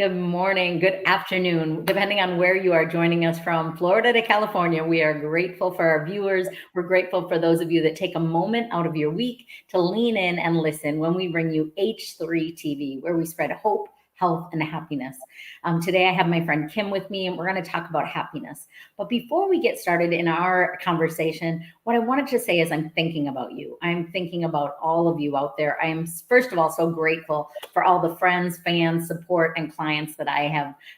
Good morning, good afternoon, depending on where you are joining us from, Florida to California. We are grateful for our viewers. We're grateful for those of you that take a moment out of your week to lean in and listen when we bring you H3 TV, where we spread hope, health, and happiness. Today, I have my friend Kim with me, and we're going to talk about happiness. But before we get started in our conversation, what I wanted to say is I'm thinking about you. I'm thinking about all of you out there. I am, first of all, so grateful for all the friends, fans, support, and clients that I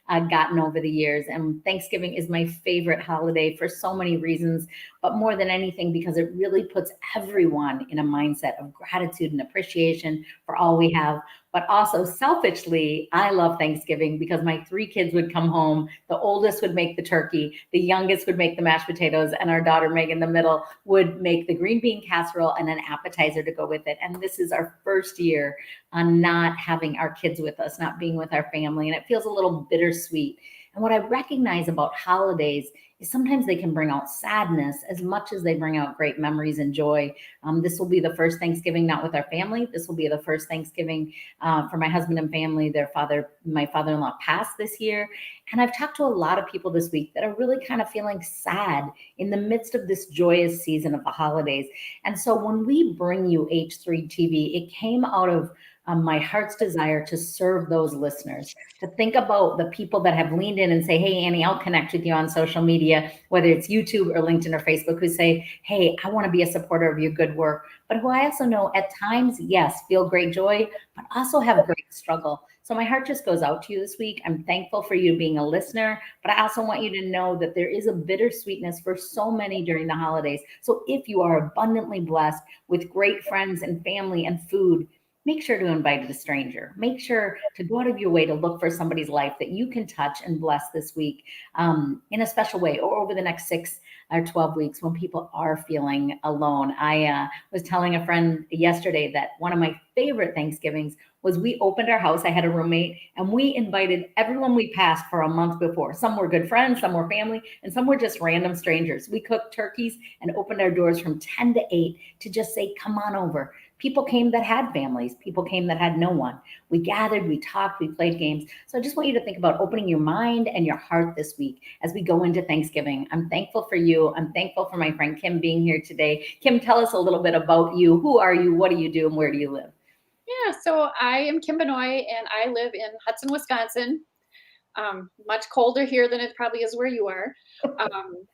have gotten over the years. And Thanksgiving is my favorite holiday for so many reasons, but more than anything, because it really puts everyone in a mindset of gratitude and appreciation for all we have. But also selfishly, I love Thanksgiving because my three kids would come home. The oldest would make the turkey, the youngest would make the mashed potatoes, and our daughter, Meg, in the middle, would make the green bean casserole and an appetizer to go with it. And this is our first year on not having our kids with us, not being with our family. And it feels a little bittersweet. And what I recognize about holidays is sometimes they can bring out sadness as much as they bring out great memories and joy. This will be the first Thanksgiving not with our family. This will be the first Thanksgiving for my husband and family. My father-in-law passed this year. And I've talked to a lot of people this week that are really kind of feeling sad in the midst of this joyous season of the holidays. And so when we bring you H3 TV, it came out of my heart's desire to serve those listeners, to think about the people that have leaned in and say, hey, Annie, I'll connect with you on social media, whether it's YouTube or LinkedIn or Facebook, who say, hey, I want to be a supporter of your good work. But who I also know at times, yes, feel great joy, but also have great struggle. So my heart just goes out to you this week. I'm thankful for you being a listener, but I also want you to know that there is a bittersweetness for so many during the holidays. So if you are abundantly blessed with great friends and family and food, make sure to invite a stranger. Make sure to go out of your way to look for somebody's life that you can touch and bless this week in a special way, or over the next 6 or 12 weeks when people are feeling alone. I was telling a friend yesterday that one of my favorite Thanksgivings was we opened our house. I had a roommate and we invited everyone we passed for a month before. Some were good friends, some were family, and some were just random strangers. We cooked turkeys and opened our doors from 10 to 8 to just say, come on over. People came that had families. People came that had no one. We gathered, we talked, we played games. So I just want you to think about opening your mind and your heart this week as we go into Thanksgiving. I'm thankful for you. I'm thankful for my friend Kim being here today. Kim, tell us a little bit about you. Who are you? What do you do? And where do you live? Yeah, so I am Kim Benoy, and I live in Hudson, Wisconsin. Much colder here than it probably is where you are.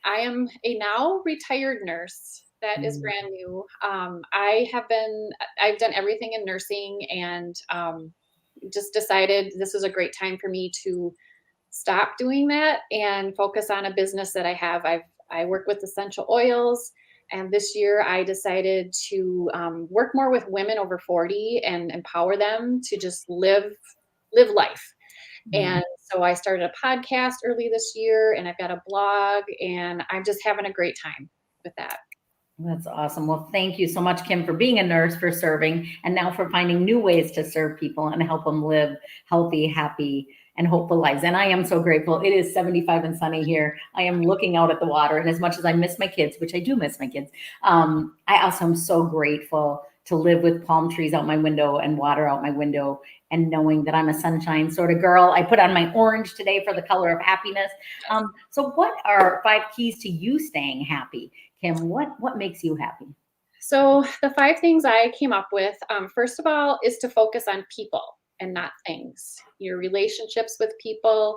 I am a now retired nurse. That is Mm. brand new. I've done everything in nursing, and just decided this is a great time for me to stop doing that and focus on a business that I have. I work with essential oils, and this year I decided to work more with women over 40 and empower them to just live life. Mm. And so I started a podcast early this year, and I've got a blog, and I'm just having a great time with that. That's awesome. Well, thank you so much, Kim, for being a nurse, for serving, and now for finding new ways to serve people and help them live healthy, happy, and hopeful lives. And I am so grateful. It is 75 and sunny here. I am looking out at the water. And as much as I miss my kids, which I do miss my kids, I also am so grateful to live with palm trees out my window and water out my window and knowing that I'm a sunshine sort of girl. I put on my orange today for the color of happiness. So what are 5 keys to you staying happy? Kim, what makes you happy? So the 5 things I came up with, first of all, is to focus on people and not things. Your relationships with people,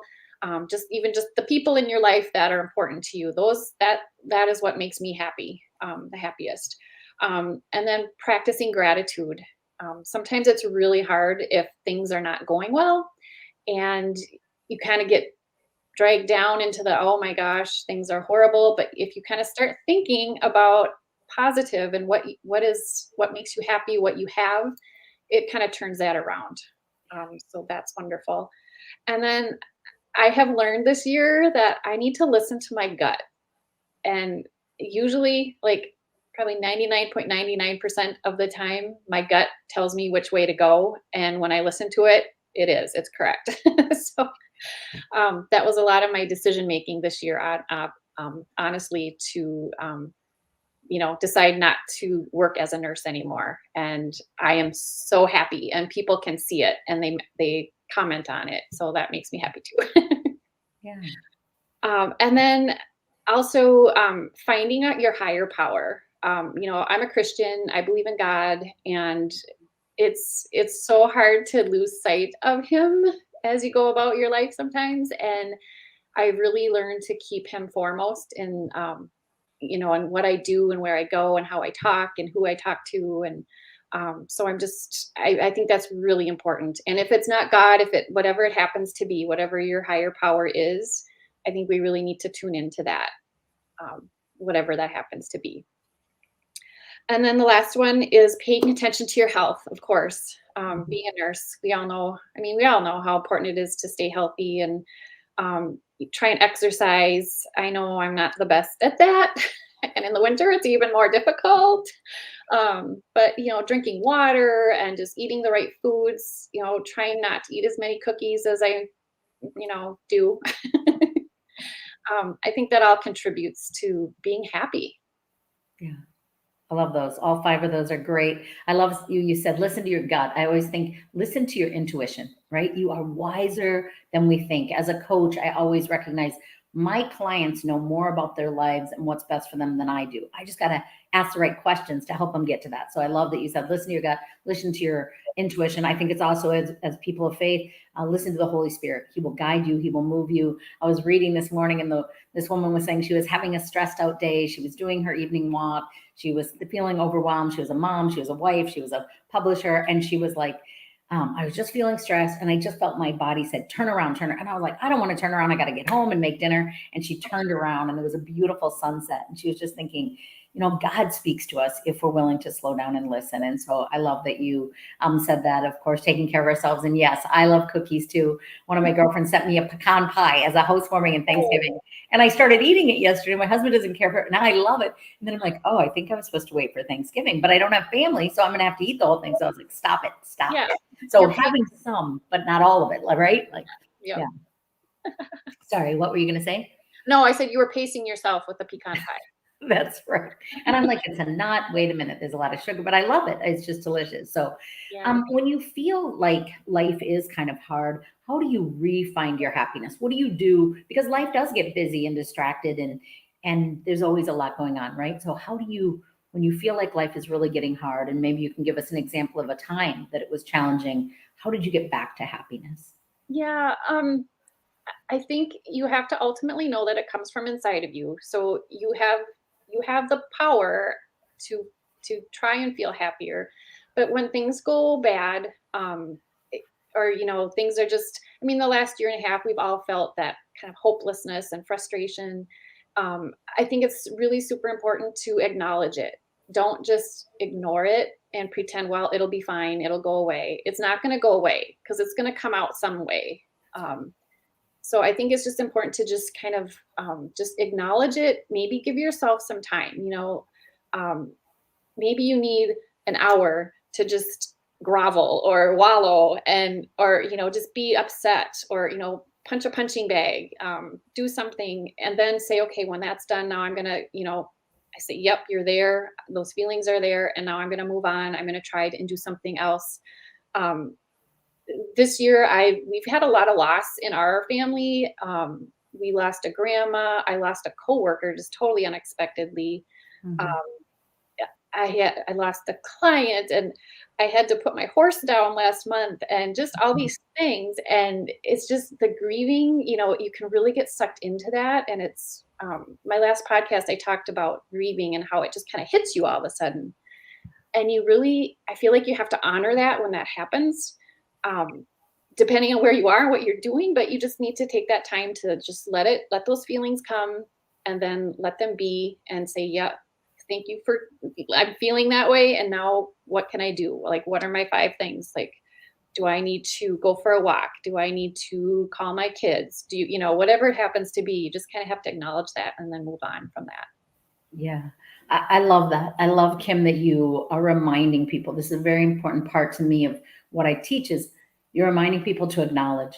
just the people in your life that are important to you. That is what makes me happy, the happiest. And then practicing gratitude. Sometimes it's really hard if things are not going well, and you kind of get dragged down into the, oh my gosh, things are horrible. But if you kind of start thinking about positive and what makes you happy, what you have, it kind of turns that around. So that's wonderful. And then I have learned this year that I need to listen to my gut. And usually, like, probably 99.99% of the time, my gut tells me which way to go. And when I listen to it, it's correct. So that was a lot of my decision making this year, honestly, to decide not to work as a nurse anymore. And I am so happy, and people can see it, and they comment on it. So that makes me happy too. Yeah. And then also finding out your higher power. I'm a Christian. I believe in God, and it's so hard to lose sight of Him as you go about your life sometimes. And I really learned to keep Him foremost in in what I do and where I go and how I talk and who I talk to. And so I think that's really important. And if it's not God, whatever it happens to be, whatever your higher power is, I think we really need to tune into that, whatever that happens to be. And then the last one is paying attention to your health, of course. Being a nurse, we all know how important it is to stay healthy and try and exercise. I know I'm not the best at that. And in the winter, it's even more difficult. But drinking water and just eating the right foods, trying not to eat as many cookies as I, do. I think that all contributes to being happy. Yeah. I love those. All 5 of those are great. I love you said, listen to your gut. I always think, listen to your intuition, right? You are wiser than we think. As a coach, I always recognize my clients know more about their lives and what's best for them than I do. I just got to ask the right questions to help them get to that. So I love that you said, listen to your gut, listen to your intuition. I think it's also as people of faith, listen to the Holy Spirit. He will guide you. He will move you. I was reading this morning and this woman was saying she was having a stressed out day. She was doing her evening walk. She was feeling overwhelmed. She was a mom. She was a wife. She was a publisher. And she was like, I was just feeling stressed and I just felt my body said, turn around, turn around. And I was like, I don't want to turn around. I got to get home and make dinner. And she turned around and there was a beautiful sunset. And she was just thinking, God speaks to us if we're willing to slow down and listen. And so I love that you said that, of course, taking care of ourselves. And yes, I love cookies too. One of my girlfriends sent me a pecan pie as a housewarming and Thanksgiving. And I started eating it yesterday. My husband doesn't care for it. Now I love it. And then I'm like, oh, I think I was supposed to wait for Thanksgiving, but I don't have family. So I'm going to have to eat the whole thing. So I was like, stop it. Yeah. So having some, but not all of it, right? Like, Yep. Yeah. Sorry, what were you going to say? No, I said you were pacing yourself with the pecan pie. That's right. And I'm like, it's a nut. Wait a minute. There's a lot of sugar, but I love it. It's just delicious. So when you feel like life is kind of hard, how do you re-find your happiness? What do you do? Because life does get busy and distracted and there's always a lot going on, right? So how do you, when you feel like life is really getting hard, and maybe you can give us an example of a time that it was challenging, how did you get back to happiness? Yeah. I think you have to ultimately know that it comes from inside of you. So you have the power to try and feel happier. But when things go bad, or things are just, the last year and a half, we've all felt that kind of hopelessness and frustration. I think it's really super important to acknowledge it. Don't just ignore it and pretend, well, it'll be fine, it'll go away. It's not going to go away because it's going to come out some way. So I think it's just important to just kind of just acknowledge it. Maybe give yourself some time. Maybe you need an hour to just grovel or wallow or just be upset or punch a punching bag, do something, and then say, okay, when that's done, now I'm gonna I say, yep, you're there. Those feelings are there, and now I'm gonna move on. I'm gonna try and do something else. This year we've had a lot of loss in our family. We lost a grandma. I lost a coworker just totally unexpectedly. Mm-hmm. I lost a client, and I had to put my horse down last month, and just all these things. And it's just the grieving, you can really get sucked into that. And it's my last podcast, I talked about grieving and how it just kind of hits you all of a sudden. And I feel like you have to honor that when that happens. Depending on where you are and what you're doing, but you just need to take that time to just let those feelings come and then let them be and say, yeah, thank you I'm feeling that way. And now what can I do? Like, what are my 5 things? Like, do I need to go for a walk? Do I need to call my kids? Whatever it happens to be, you just kind of have to acknowledge that and then move on from that. Yeah. I love that. I love, Kim, that you are reminding people. This is a very important part to me of what I teach is you're reminding people to acknowledge.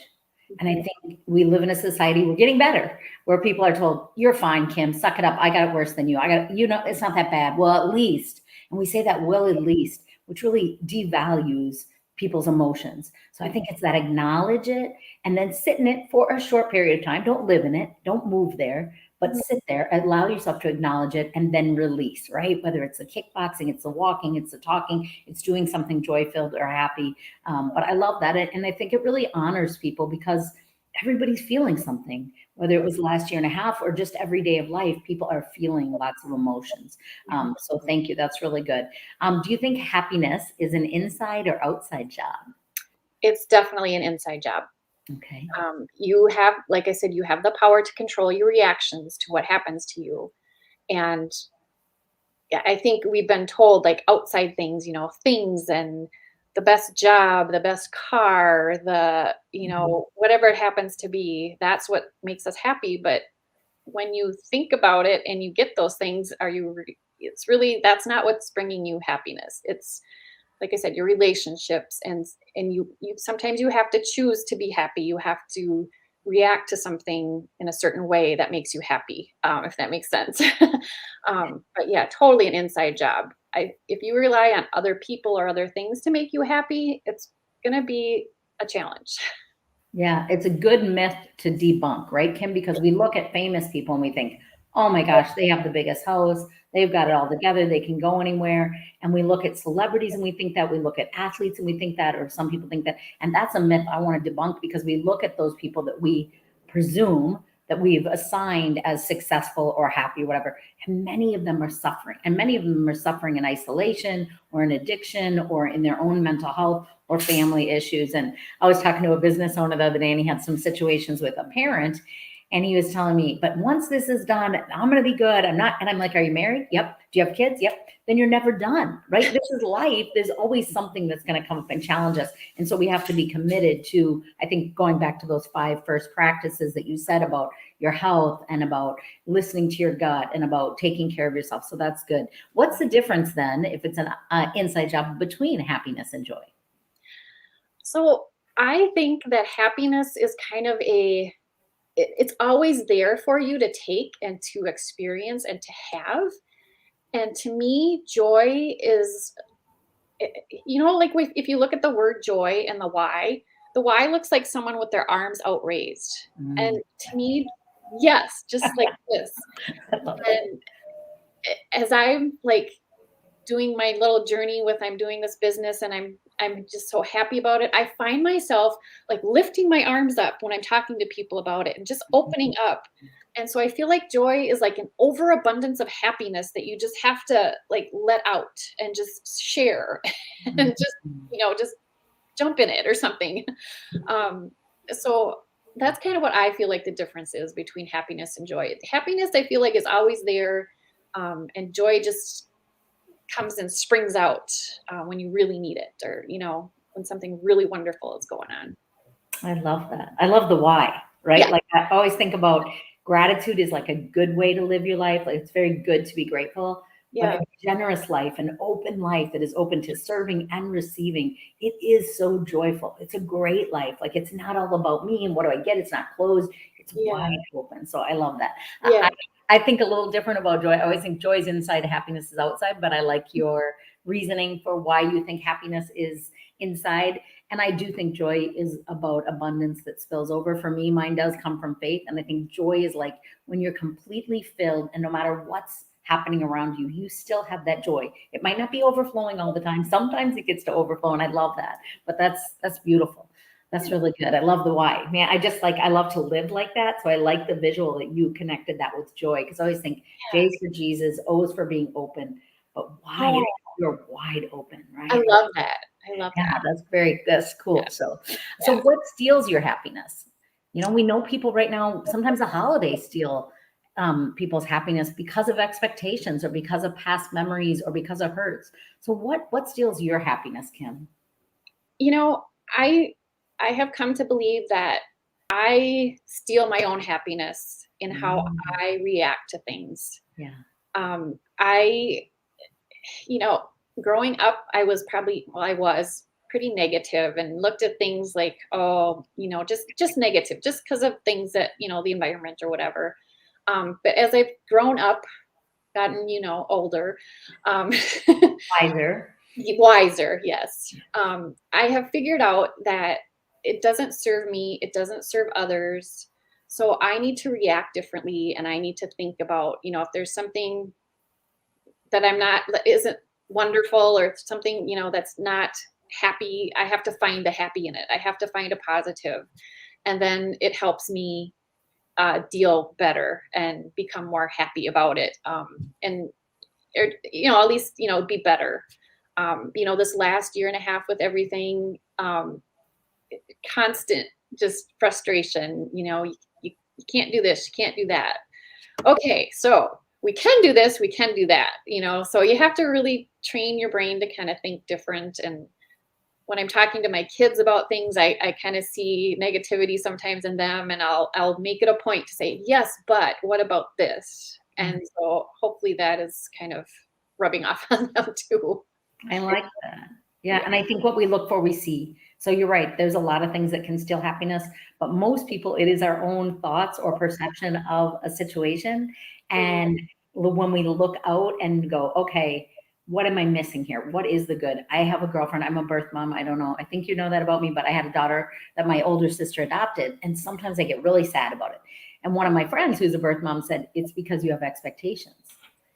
And I think we live in a society, we're getting better, where people are told, you're fine, Kim, suck it up. I got it worse than you. It's not that bad. Well, at least, and we say that, well, at least, which really devalues people's emotions. So I think it's that acknowledge it and then sit in it for a short period of time. Don't live in it. Don't move there, but Mhm. sit there, allow yourself to acknowledge it and then release, right? Whether it's the kickboxing, it's the walking, it's the talking, it's doing something joy filled or happy. But I love that. And I think it really honors people because everybody's feeling something, whether it was the last year and a half or just every day of life, people are feeling lots of emotions. So thank you. That's really good. Do you think happiness is an inside or outside job? It's definitely an inside job. Okay. You have, like I said, you have the power to control your reactions to what happens to you. And yeah, I think we've been told like outside things, things and the best job, the best car, Mhm. whatever it happens to be, that's what makes us happy. But when you think about it and you get those things, it's really, that's not what's bringing you happiness. It's, like I said, your relationships, and you sometimes you have to choose to be happy. You have to react to something in a certain way that makes you happy, if that makes sense. But yeah, totally an inside job. If you rely on other people or other things to make you happy, it's gonna be a challenge. Yeah, it's a good myth to debunk, right, Kim? Because we look at famous people and we think, oh my gosh, they have the biggest house, they've got it all together, they can go anywhere. And we look at celebrities and we think that, we look at athletes and we think that, or some people think that. And that's a myth I want to debunk because we look at those people that we presume that we've assigned as successful or happy, or whatever. And many of them are suffering. And many of them are suffering in isolation or in addiction or in their own mental health or family issues. And I was talking to a business owner the other day and he had some situations with a parent and he was telling me, but once this is done, I'm going to be good. I'm not. And I'm like, are you married? Yep. Do you have kids? Yep. Then you're never done, right? This is life. There's always something that's going to come up and challenge us. And so we have to be committed to, I think, going back to those 5 first practices that you said about your health and about listening to your gut and about taking care of yourself. So that's good. What's the difference then, if it's an inside job, between happiness and joy? So I think that happiness is kind of it's always there for you to take and to experience and to have. And to me, joy is, like if you look at the word joy and the Y looks like someone with their arms outraised. And Mm, to me, yes, just like this. I love it. And as I'm like doing my little journey with I'm doing this business and I'm just so happy about it. I find myself like lifting my arms up when I'm talking to people about it and just opening up. And so I feel like joy is like an overabundance of happiness that you just have to like let out and just share and just, just jump in it or something. Um, so that's kind of what I feel like the difference is between happiness and joy. Happiness, I feel like, is always there. And joy just comes and springs out when you really need it, or when something really wonderful is going on. I love that. I love the why, right? Yeah, Like I always think about gratitude is like a good way to live your life. Like it's very good to be grateful, but yeah, a generous life, an open life that is open to serving and receiving, it is so joyful. It's a great life. Like it's not all about me and what do I get? It's not closed. It's yeah, wide open. So I love that. yeah. I think a little different about joy. I always think joy is inside, happiness is outside, but I like your reasoning for why you think happiness is inside. And I do think joy is about abundance that spills over. For me, mine does come from faith. And I think joy is like when you're completely filled and no matter what's happening around you, you still have that joy. It might not be overflowing all the time. Sometimes it gets to overflow, and I love that. But that's beautiful. That's really good. I love the why. Man, I just like I love to live like that. So I like the visual that you connected that with joy. Because I always think J is for Jesus, O is for being open, but why is Oh, you're wide open, I right? love that. I love Yeah, that. that's Yeah, cool. So, yeah. what steals your happiness? We know people right now, sometimes the holidays steal people's happiness because of expectations or because of past memories or because of hurts. So what steals your happiness, Kim? You know, I I have come to believe that I steal my own happiness in how Mm, I react to things. yeah. I you know, growing up, I was pretty negative and looked at things like, oh, just negative, just because of things that, the environment or whatever. But as I've grown up, gotten, older, um, Wiser. Wiser, yes. I have figured out that it doesn't serve me, it doesn't serve others. So I need to react differently, and I need to think about, if there's something that that isn't wonderful, or something, that's not happy, I have to find the happy in it. I have to find a positive, and then it helps me deal better and become more happy about it. And at least, be better. This last year and a half with everything, constant just frustration, you can't do this, you can't do that. Okay, so we can do this, we can do that, so you have to really train your brain to kind of think different. And when I'm talking to my kids about things, I kind of see negativity sometimes in them, and I'll make it a point to say, yes, but what about this? And so hopefully that is kind of rubbing off on them too. I like that. Yeah. And I think what we look for, we see. So you're right. There's a lot of things that can steal happiness, but most people, it is our own thoughts or perception of a situation. And when we look out and go, okay, what am I missing here? What is the good? I have a girlfriend. I'm a birth mom. I don't know. I think you know that about me, but I had a daughter that my older sister adopted. And sometimes I get really sad about it. And one of my friends who's a birth mom said, it's because you have expectations.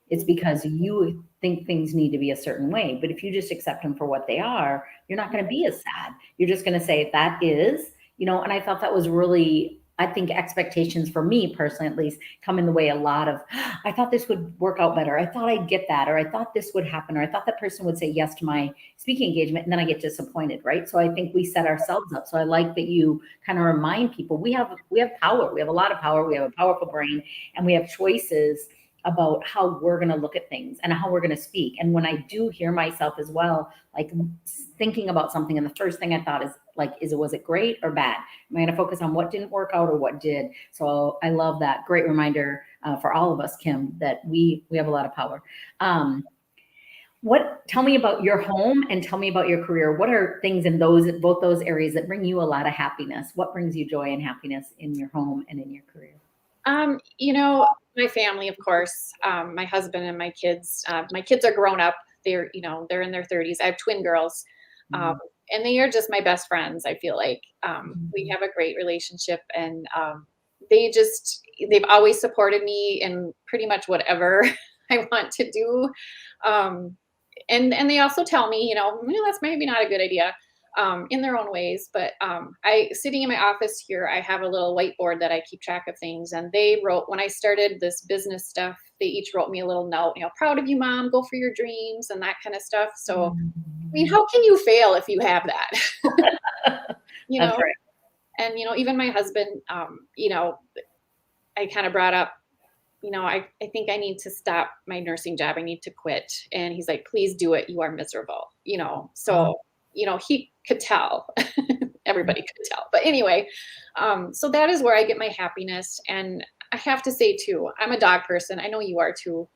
It's because you think things need to be a certain way. But if you just accept them for what they are, you're not going to be as sad. You're just going to say that is, and I thought that was really, I think expectations for me personally, at least, come in the way a lot of, I thought this would work out better. I thought I'd get that, or I thought this would happen, or I thought that person would say yes to my speaking engagement, and then I get disappointed, right? So I think we set ourselves up. So I like that you kind of remind people we have power. We have a lot of power. We have a powerful brain, and we have choices about how we're going to look at things and how we're going to speak. And when I do hear myself as well, like thinking about something, and the first thing I thought is like, was it great or bad? Am I going to focus on what didn't work out or what did? So I love that. Great reminder for all of us, Kim, that we have a lot of power. Tell me about your home and tell me about your career. What are things in both those areas that bring you a lot of happiness? What brings you joy and happiness in your home and in your career? My family, of course, my husband and my kids. My kids are grown up. They're in their 30s. I have twin girls, and they are just my best friends. I feel like we have a great relationship, and they've always supported me in pretty much whatever I want to do. And they also tell me, that's maybe not a good idea. In their own ways. But sitting in my office here, I have a little whiteboard that I keep track of things. And they wrote, when I started this business stuff, they each wrote me a little note, proud of you, Mom, go for your dreams and that kind of stuff. So, how can you fail if you have that? That's right. And, even my husband, I kind of brought up, I think I need to stop my nursing job. I need to quit. And he's like, please do it. You are miserable, so, he could tell. Everybody could tell. But anyway, so that is where I get my happiness. And I have to say, too, I'm a dog person. I know you are, too.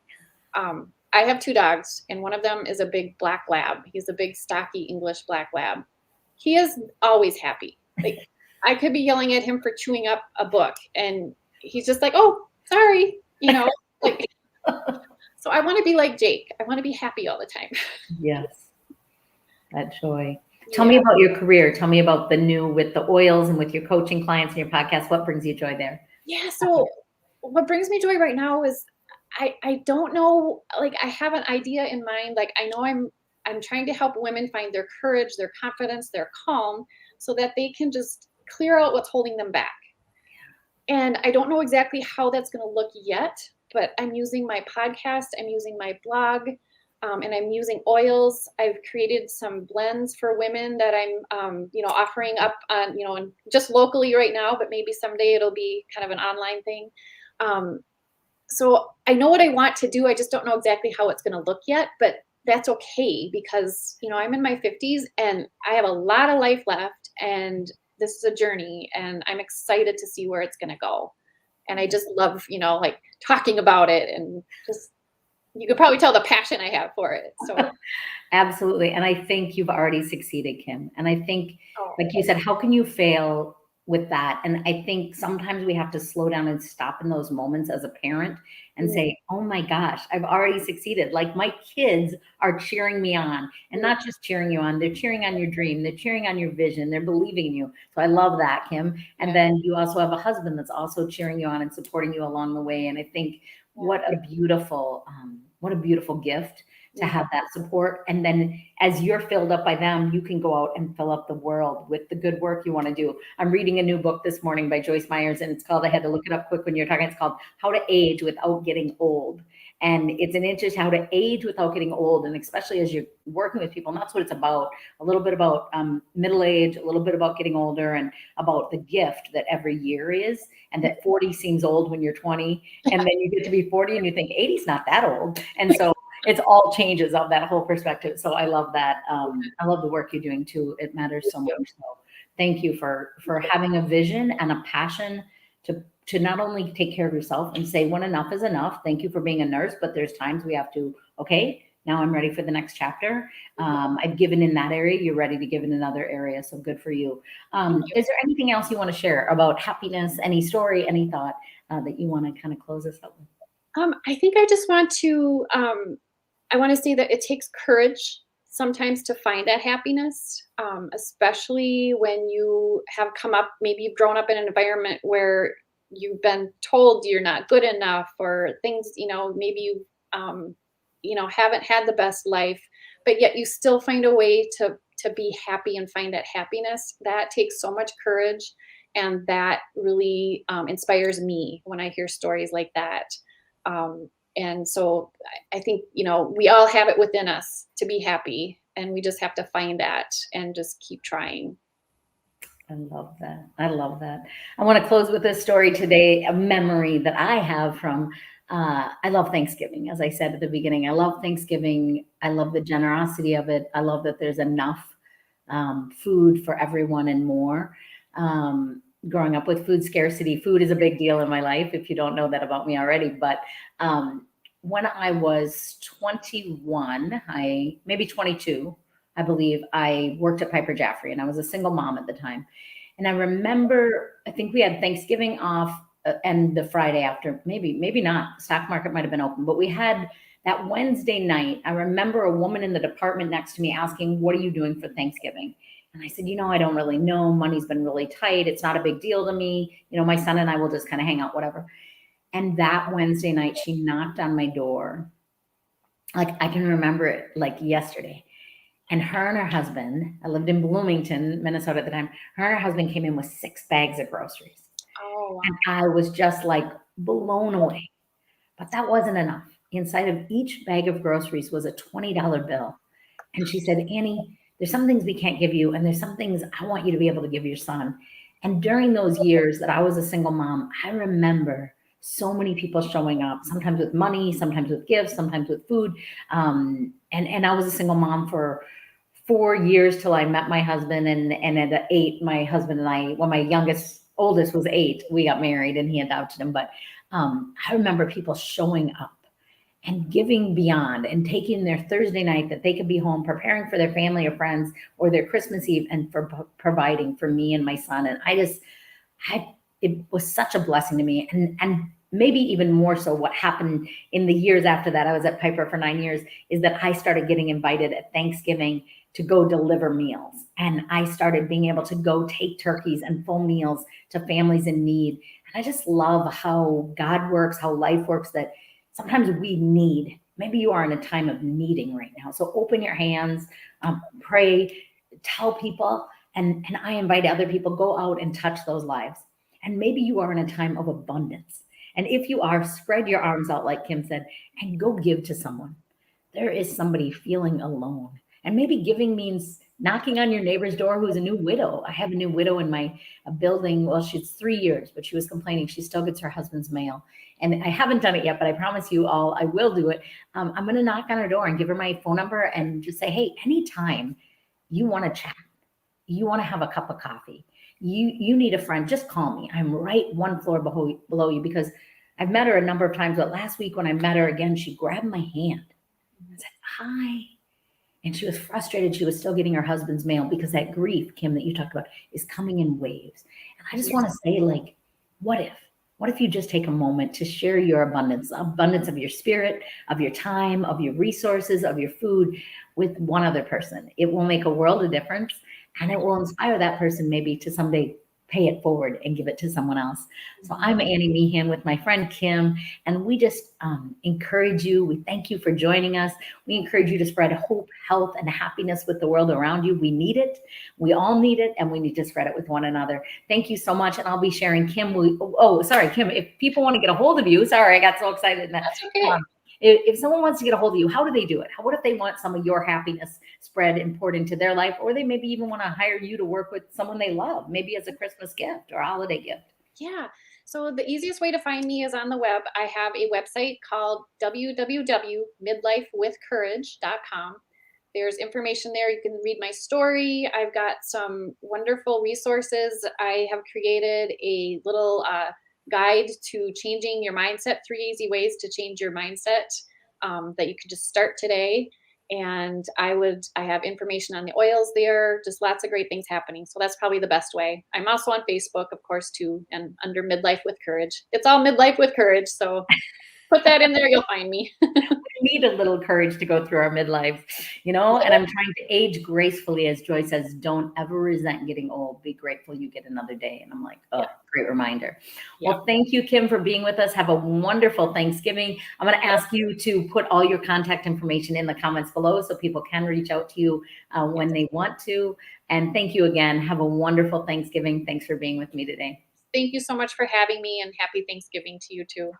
I have two dogs, and one of them is a big black lab. He's a big, stocky English black lab. He is always happy. Like, I could be yelling at him for chewing up a book, and he's just like, oh, sorry, like. So I want to be like Jake. I want to be happy all the time. Yes. That joy. Tell me about your career. Tell me about with the oils and with your coaching clients and your podcast. What brings you joy there? Yeah. So what brings me joy right now is I don't know, like I have an idea in mind. Like I know I'm trying to help women find their courage, their confidence, their calm, so that they can just clear out what's holding them back. And I don't know exactly how that's going to look yet, but I'm using my podcast, I'm using my blog, and I'm using oils. I've created some blends for women that I'm, offering up on, just locally right now, but maybe someday it'll be kind of an online thing. So I know what I want to do. I just don't know exactly how it's going to look yet, but that's okay because, I'm in my 50s and I have a lot of life left, and this is a journey, and I'm excited to see where it's going to go. And I just love, like talking about it, and just, you could probably tell the passion I have for it. So absolutely. And I think you've already succeeded, Kim. And I think, like you said, how can you fail with that. And I think sometimes we have to slow down and stop in those moments as a parent and Mm, say, oh my gosh, I've already succeeded. Like my kids are cheering me on, and mm, not just cheering you on, they're cheering on your dream, they're cheering on your vision, they're believing in you. So I love that, Kim. And yeah, then you also have a husband that's also cheering you on and supporting you along the way. And I think yeah. what a beautiful gift to Mm, have that support. And then as you're filled up by them, you can go out and fill up the world with the good work you want to do. I'm reading a new book this morning by Joyce Myers, and it's called, I had to look it up quick when you're talking, it's called How to Age Without Getting Old. And it's an interest how to age without getting old. And especially as you're working with people, and that's what it's about. A little bit about middle age, a little bit about getting older, and about the gift that every year is. And that 40 seems old when you're 20. And then you get to be 40 and you think 80 is not that old. And so it's all changes of that whole perspective. So I love that. I love the work you're doing too. It matters so much. So thank you for having a vision and a passion to not only take care of yourself and say when enough is enough. Thank you for being a nurse, but there's times we have to, okay, now I'm ready for the next chapter. I've given in that area. You're ready to give in another area. So good for you. thank you. Is there anything else you want to share about happiness? Any story, any thought that you want to kind of close us up with? I think I just want to I want to say that it takes courage sometimes to find that happiness, especially when you have come up, maybe you've grown up in an environment where you've been told you're not good enough or things, maybe haven't had the best life, but yet you still find a way to be happy and find that happiness. That takes so much courage. And that really inspires me when I hear stories like that. And so I think, we all have it within us to be happy, and we just have to find that and just keep trying. I love that. I love that. I want to close with this story today, a memory that I have from, I love Thanksgiving. As I said at the beginning, I love Thanksgiving. I love the generosity of it. I love that there's enough food for everyone and more. Growing up with food scarcity, food is a big deal in my life, if you don't know that about me already. But um, when I was 21, maybe 22, I believe, I worked at Piper Jaffray, and I was a single mom at the time. And I remember, I think we had Thanksgiving off and the Friday after, maybe not. Stock market might have been open, but we had that Wednesday night. I remember a woman in the department next to me asking, "What are you doing for Thanksgiving?" And I said, I don't really know. Money's been really tight. It's not a big deal to me. My son and I will just kind of hang out, whatever. And that Wednesday night, she knocked on my door. Like I can remember it like yesterday. And her and her husband, I lived in Bloomington, Minnesota at the time. Her and her husband came in with 6 bags of groceries. Oh, And wow. I was just like blown away. But that wasn't enough. Inside of each bag of groceries was a $20 bill. And she said, "Annie, there's some things we can't give you, and there's some things I want you to be able to give your son." And during those years that I was a single mom, I remember so many people showing up, sometimes with money, sometimes with gifts, sometimes with food. And I was a single mom for 4 years till I met my husband. And at 8, my husband and I, when my oldest was 8, we got married and he adopted him. But I remember people showing up and giving beyond and taking their Thursday night that they could be home preparing for their family or friends, or their Christmas Eve, and for providing for me and my son. And it was such a blessing to me. And maybe even more so, what happened in the years after that, I was at Piper for 9 years, is that I started getting invited at Thanksgiving to go deliver meals. And I started being able to go take turkeys and full meals to families in need. And I just love how God works, how life works, that sometimes we need. Maybe you are in a time of needing right now. So open your hands, pray, tell people, and I invite other people, go out and touch those lives. And maybe you are in a time of abundance. And if you are, spread your arms out, like Kim said, and go give to someone. There is somebody feeling alone. And maybe giving means knocking on your neighbor's door who's a new widow. I have a new widow in my building. Well, she's 3 years, but she was complaining she still gets her husband's mail. And I haven't done it yet, but I promise you all I will do it. I'm going to knock on her door and give her my phone number and just say, "Hey, anytime you want to chat, you want to have a cup of coffee, you need a friend, just call me. I'm right one floor below you." Because I've met her a number of times, but last week when I met her again, she grabbed my hand and said, "Hi." and she was frustrated. She was still getting her husband's mail because that grief, Kim, that you talked about, is coming in waves. And I just want to say, like, what if? What if you just take a moment to share your abundance of your spirit, of your time, of your resources, of your food with one other person? It will make a world of difference, and it will inspire that person maybe to someday pay it forward and give it to someone else. So I'm Annie Meehan with my friend Kim, and we just encourage you. We thank you for joining us. We encourage you to spread hope, health, and happiness with the world around you. We need it. We all need it, and we need to spread it with one another. Thank you so much, and I'll be sharing Kim. Sorry, Kim. If people want to get a hold of you, sorry, I got so excited. That's okay. If someone wants to get a hold of you, how do they do it? What if they want some of your happiness spread and poured into their life, or they maybe even want to hire you to work with someone they love, maybe as a Christmas gift or a holiday gift? Yeah. So the easiest way to find me is on the web. I have a website called www.midlifewithcourage.com. There's information there. You can read my story. I've got some wonderful resources. I have created a little guide to changing your mindset, 3 easy ways to change your mindset that you can just start today. And I have information on the oils there, just lots of great things happening. So that's probably the best way. I'm also on Facebook, of course, too, and under Midlife with Courage. It's all Midlife with Courage. So put that in there, you'll find me. We need a little courage to go through our midlife, and I'm trying to age gracefully. As Joy says, don't ever resent getting old. Be grateful you get another day. And I'm like, oh, great reminder. Well, thank you, Kim, for being with us. Have a wonderful Thanksgiving. I'm going to ask you to put all your contact information in the comments below so people can reach out to you when they want to. And thank you again. Have a wonderful Thanksgiving. Thanks for being with me today. Thank you so much for having me, and happy Thanksgiving to you too.